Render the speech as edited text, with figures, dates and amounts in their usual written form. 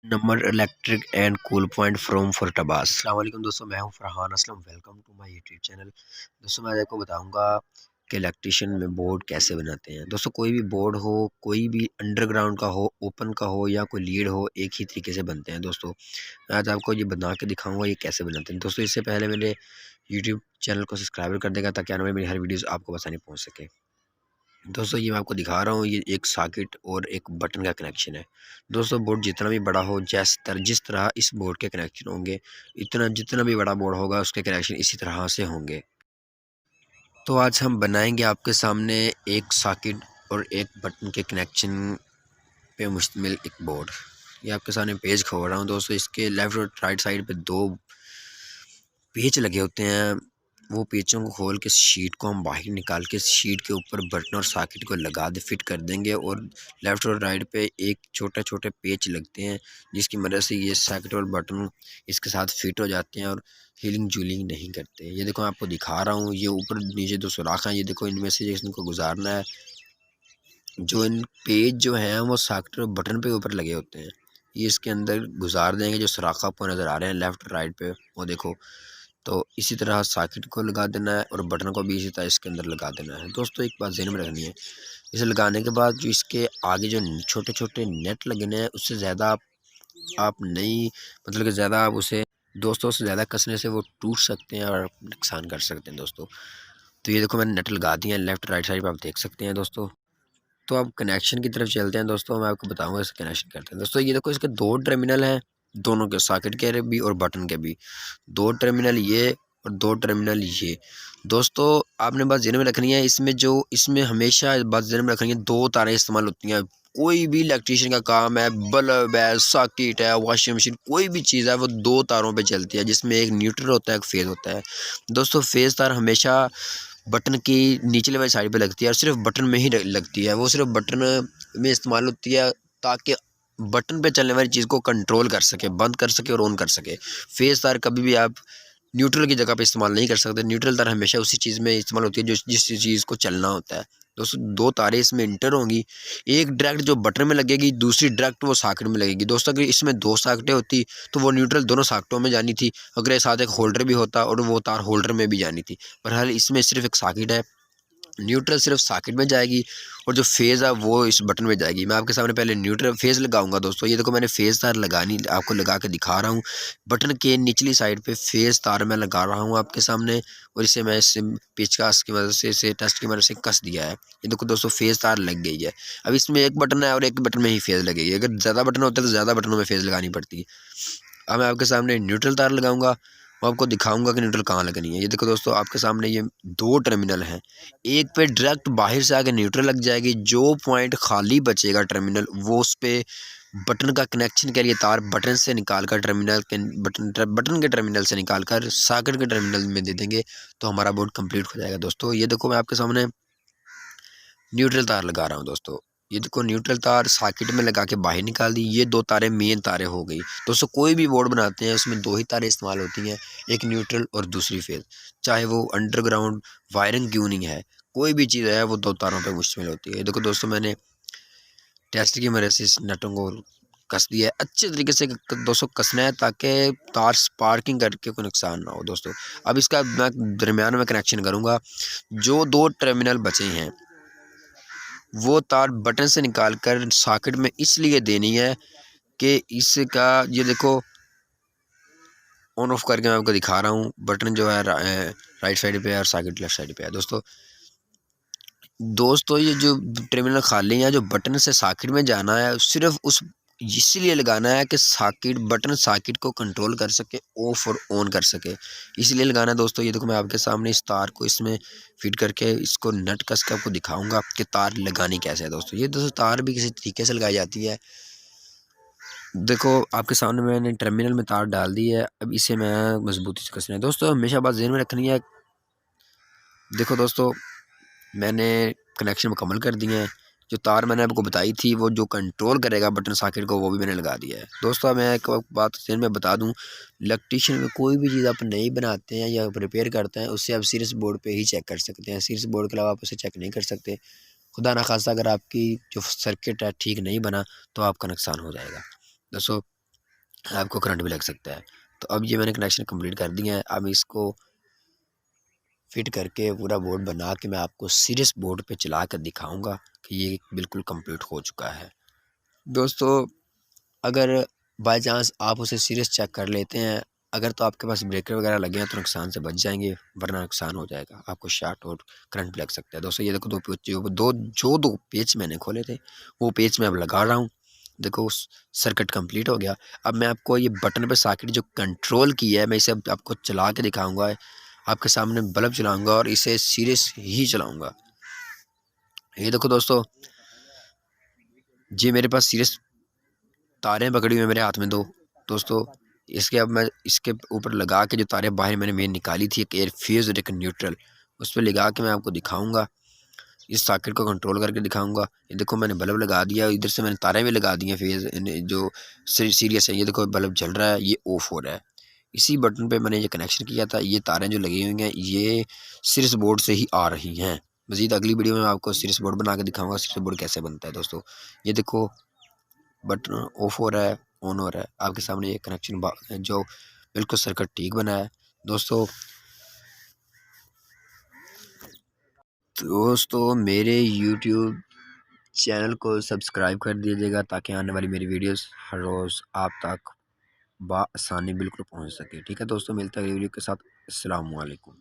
Number electric and cool point from फरटाबाद। अस्सलाम वालेकुम दोस्तों, मैं हूं Farhan Aslam. Welcome to my YouTube channel. दोस्तों मैं आपको बताऊंगा कि इलेक्ट्रिशियन में बोर्ड कैसे बनाते हैं। दोस्तों कोई भी बोर्ड हो, कोई भी अंडरग्राउंड का हो, ओपन का हो या कोई लीड हो, एक ही तरीके से बनते हैं। दोस्तों मैं आज आपको ये बना के दिखाऊंगा ये कैसे बनाते हैं। दोस्तों इससे पहले मेरे यूट्यूब चैनल को सब्सक्राइब कर देगा ताकि आने वाली मेरी हर वीडियोज़ आपको आसानी पहुँच सके। दोस्तों ये मैं आपको दिखा रहा हूँ, ये एक सॉकेट और एक बटन का कनेक्शन है। दोस्तों बोर्ड जितना भी बड़ा हो, जिस तरह इस बोर्ड के कनेक्शन होंगे, इतना जितना भी बड़ा बोर्ड होगा उसके कनेक्शन इसी तरह से होंगे। तो आज हम बनाएंगे आपके सामने एक सॉकेट और एक बटन के कनेक्शन पे मुश्तमिल एक बोर्ड। ये आपके सामने पेज खोल रहा हूँ। दोस्तों इसके लेफ़्ट और राइट साइड पे दो पेच लगे होते हैं। वो पेचों को खोल के शीट को हम बाहर निकाल के शीट के ऊपर बटन और सॉकेट को लगा दे फिट कर देंगे, और लेफ़्ट और राइट पे एक छोटे छोटे पेच लगते हैं जिसकी मदद से ये सॉकेट और बटन इसके साथ फिट हो जाते हैं और हीलिंग जूलिंग नहीं करते। ये देखो मैं आपको दिखा रहा हूँ, ये ऊपर नीचे दो सुराख हैं। ये देखो इनमें से इनको गुजारना है। जो इन पेज जो हैं वो सॉकेट और बटन पे ऊपर लगे होते हैं, ये इसके अंदर गुजार देंगे। जो सुराख आपको नज़र आ रहे हैं लेफ़्ट और राइट पे, वो देखो। तो इसी तरह सॉकेट को लगा देना है और बटन को भी इसी तरह इसके अंदर लगा देना है। दोस्तों एक बात ज़हन में रखनी है, इसे लगाने के बाद जो इसके आगे जो छोटे छोटे नेट लगने हैं उससे ज़्यादा आप नहीं, मतलब कि ज़्यादा आप उसे दोस्तों से ज़्यादा कसने से वो टूट सकते हैं और नुकसान कर सकते हैं। दोस्तों तो ये देखो मैंने नेट लगा दिए हैं लेफ़्ट राइट साइड पर, आप देख सकते हैं। दोस्तों तो अब कनेक्शन की तरफ चलते हैं। दोस्तों मैं आपको बताऊंगा इसे कनेक्शन करते हैं। दोस्तों ये देखो इसके दो टर्मिनल हैं, दोनों के सॉकेट के भी और बटन के भी। दो टर्मिनल ये और दो टर्मिनल ये। दोस्तों आपने बात ध्यान में रखनी है, इसमें हमेशा बात ध्यान में रखनी है, दो तारें इस्तेमाल होती हैं। कोई भी इलेक्ट्रिशियन का काम है, बल्ब है, सॉकेट है, वॉशिंग मशीन, कोई भी चीज़ है वो दो तारों पे चलती है, जिसमें एक न्यूट्रल होता है, एक फेज़ होता है। दोस्तों फेज़ तार हमेशा बटन की निचले वाली साइड पे लगती है और सिर्फ बटन में ही लगती है। वो सिर्फ बटन में इस्तेमाल होती है ताकि बटन पे चलने वाली चीज़ को कंट्रोल कर सके, बंद कर सके और ऑन कर सके। फेज़ तार कभी भी आप न्यूट्रल की जगह पे इस्तेमाल नहीं कर सकते। न्यूट्रल तार हमेशा उसी चीज़ में इस्तेमाल होती है जो जिस चीज़ को चलना होता है। दोस्तों दो तारें इसमें इंटर होंगी, एक डायरेक्ट जो बटन में लगेगी, दूसरी डायरेक्ट वो सॉकेट में लगेगी। दोस्तों अगर इसमें दो सॉकेटें होती तो वो न्यूट्रल दोनों सॉकेटों में जानी थी, अगर साथ एक होल्डर भी होता और वो तार होल्डर में भी जानी थी। बहरहाल इसमें सिर्फ एक सॉकेट है, न्यूट्रल सिर्फ सॉकेट में जाएगी और जो फेज़ है वो इस बटन में जाएगी। मैं आपके सामने पहले न्यूट्रल फेज़ लगाऊंगा। दोस्तों ये देखो मैंने फेज़ तार लगानी आपको लगा के दिखा रहा हूँ। बटन के निचली साइड पे फेज़ तार मैं लगा रहा हूँ आपके सामने, और इसे मैं इस पेचकस की मदद से, इसे टेस्ट की मदद से कस दिया है। ये देखो दोस्तों फेज़ तार लग गई है। अब इसमें एक बटन है और एक बटन में ही फेज़ लगेगी। अगर ज़्यादा बटन होते तो ज़्यादा बटनों में फेज़ लगानी पड़ती। अब मैं आपके सामने न्यूट्रल तार लगाऊंगा, मैं आपको दिखाऊंगा कि न्यूट्रल कहाँ लगनी है। ये देखो दोस्तों आपके सामने ये दो टर्मिनल हैं, एक पे डायरेक्ट बाहर से आके न्यूट्रल लग जाएगी, जो पॉइंट खाली बचेगा टर्मिनल वो उस पे बटन का कनेक्शन के लिए तार बटन से निकाल कर टर्मिनल के बटन के टर्मिनल से निकाल कर सॉकेट के टर्मिनल में दे देंगे तो हमारा बोर्ड कंप्लीट हो जाएगा। दोस्तों ये देखो मैं आपके सामने न्यूट्रल तार लगा रहा हूँ। दोस्तों ये देखो न्यूट्रल तार सॉकेट में लगा के बाहर निकाल दी। ये दो तारें मेन तारें हो गई। दोस्तों कोई भी बोर्ड बनाते हैं उसमें दो ही तारें इस्तेमाल होती हैं, एक न्यूट्रल और दूसरी फेज। चाहे वो अंडरग्राउंड वायरिंग क्यों नहीं है, कोई भी चीज़ है वो दो तारों पर मुश्तमिल होती है। देखो दोस्तों मैंने टेस्ट की मदद से इस नटों को कस दिया है अच्छे तरीके से। दोस्तों कसना है ताकि तार स्पार्किंग करके कोई नुकसान ना हो। दोस्तों अब इसका मैं दरमियान में कनेक्शन करूँगा। जो दो टर्मिनल बचे हैं वो तार बटन से निकाल कर सॉकेट में इसलिए देनी है कि इसका ये देखो ऑन ऑफ करके मैं आपको दिखा रहा हूँ। बटन जो है राइट साइड पे है और सॉकेट लेफ्ट साइड पे है। दोस्तों ये जो टर्मिनल खाली है, जो बटन से सॉकेट में जाना है, सिर्फ उस इसीलिए लगाना है कि सॉकेट बटन सॉकेट को कंट्रोल कर सके, ऑफ और ऑन कर सके, इसलिए लगाना है। दोस्तों ये देखो मैं आपके सामने इस तार को इसमें फिट करके इसको नट कस के आपको दिखाऊंगा कि तार लगानी कैसे है। दोस्तों ये दोस्तों तार भी किसी तरीके से लगाई जाती है। देखो आपके सामने मैंने टर्मिनल में तार डाल दी है, अब इसे मैं मजबूती से कसना है। दोस्तों हमेशा बात ध्यान में रखनी है। देखो दोस्तों मैंने कनेक्शन मुकम्मल कर दिए हैं। जो तार मैंने आपको बताई थी वो जो कंट्रोल करेगा बटन सॉकेट को, वो भी मैंने लगा दिया है। दोस्तों मैं एक बात ज़हन में बता दूं, इलेक्ट्रिशियन में कोई भी चीज़ आप नहीं बनाते हैं या रिपेयर करते हैं उससे आप सीरीज बोर्ड पे ही चेक कर सकते हैं। सीरीज बोर्ड के अलावा आप उसे चेक नहीं कर सकते। खुदा ना खास्ता अगर आपकी जो सर्किट है ठीक नहीं बना तो आपका नुकसान हो जाएगा। दोस्तों आपको करंट भी लग सकता है। तो अब ये मैंने कनेक्शन कंप्लीट कर दिया है। अब इसको फिट करके पूरा बोर्ड बना के मैं आपको सीरियस बोर्ड पे चला कर दिखाऊंगा कि ये बिल्कुल कंप्लीट हो चुका है। दोस्तों अगर बाय चांस आप उसे सीरियस चेक कर लेते हैं, अगर तो आपके पास ब्रेकर वगैरह लगे हैं तो नुकसान से बच जाएंगे, वरना नुकसान हो जाएगा, आपको शॉर्ट और करंट भी लग सकता है। दोस्तों ये देखो दो पेच मैंने खोले थे, वो पेच मैं अब लगा रहा हूँ। देखो उस सर्किट कंप्लीट हो गया। अब मैं आपको ये बटन पे सॉकेट जो कंट्रोल की है, मैं इसे अब आपको चला के दिखाऊंगा। आपके सामने बल्ब चलाऊंगा और इसे सीरियस ही चलाऊंगा। ये देखो दोस्तों, जी मेरे पास सीरियस तारें पकड़ी हुई है मेरे हाथ में दो। दोस्तों इसके अब मैं इसके ऊपर लगा के जो तारें बाहर मैंने मेन निकाली थी, एक एयर फेज और एक न्यूट्रल, उस पर लगा के मैं आपको दिखाऊंगा, इस सॉकेट को कंट्रोल करके दिखाऊंगा। ये देखो मैंने बल्ब लगा दिया, इधर से मैंने तारें भी लगा दी हैं फेज जो सीरियस है। ये देखो बल्ब जल रहा है, ये ऑफ हो रहा है। इसी बटन पे मैंने ये कनेक्शन किया था। ये तारें जो लगी हुई हैं ये सीरियस बोर्ड से ही आ रही हैं। मज़ीद अगली वीडियो में मैं आपको सीरियस बोर्ड बना के दिखाऊंगा सीरियस बोर्ड कैसे बनता है। दोस्तों ये देखो बटन ऑफ हो रहा है, ऑन हो रहा है, आपके सामने ये कनेक्शन जो बिल्कुल सर्किट ठीक बना है। दोस्तों मेरे यूट्यूब चैनल को सब्सक्राइब कर दीजिएगा ताकि आने वाली मेरी वीडियोस हर रोज़ आप तक बआसानी बिल्कुल पहुंच सके। ठीक है दोस्तों, मिलते हैं अगली वीडियो के साथ। अस्सलाम वालेकुम।